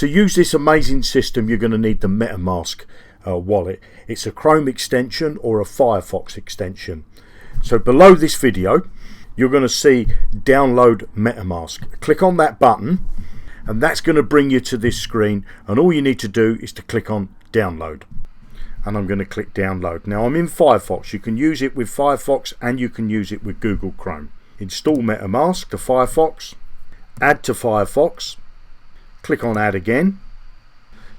To use this amazing system, you're going to need the MetaMask wallet. It's a Chrome extension or a Firefox extension. So below this video, you're going to see download MetaMask. Click on that button and that's going to bring you to this screen, and all you need to do is to click on download. And I'm going to click download. Now I'm in Firefox. You can use it with Firefox and you can use it with Google Chrome. Install MetaMask to Firefox, add to Firefox, click on add again.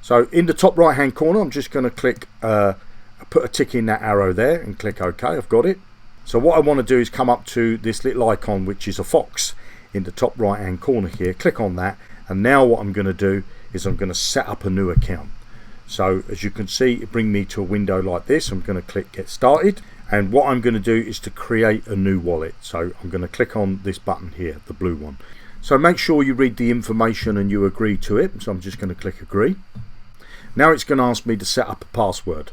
So in the top right hand corner, I'm just going to click put a tick in that arrow there and click OK. I've got it. So what I want to do is come up to this little icon, which is a fox in the top right hand corner here. Click on that, and now what I'm going to do is I'm going to set up a new account. So as you can see, it brings me to a window like this. I'm going to click get started, and what I'm going to do is to create a new wallet. So I'm going to click on this button here, the blue one. So make sure you read the information and you agree to it. So I'm just going to click agree. Now it's going to ask me to set up a password.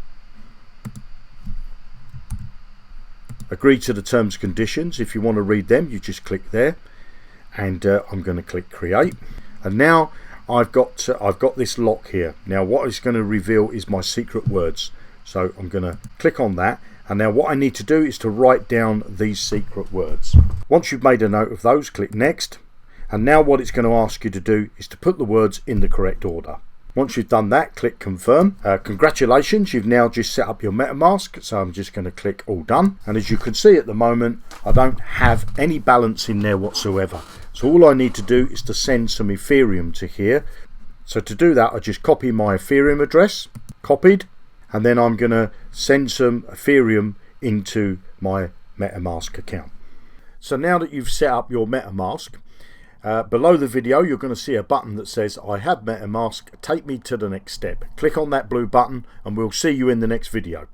Agree to the terms and conditions. If you want to read them, you just click there, and I'm going to click create. And now I've got this lock here. Now what it's going to reveal is my secret words. So I'm going to click on that, and now what I need to do is to write down these secret words. Once you've made a note of those, click next. And now what it's going to ask you to do is to put the words in the correct order. Once you've done that, click confirm. Congratulations, you've now just set up your MetaMask. So I'm just going to click all done. And as you can see at the moment, I don't have any balance in there whatsoever. So all I need to do is to send some Ethereum to here. So to do that, I just copy my Ethereum address, copied, and then I'm going to send some Ethereum into my MetaMask account. So now that you've set up your MetaMask, below the video you're going to see a button that says I have MetaMask, take me to the next step. Click on that blue button and we'll see you in the next video.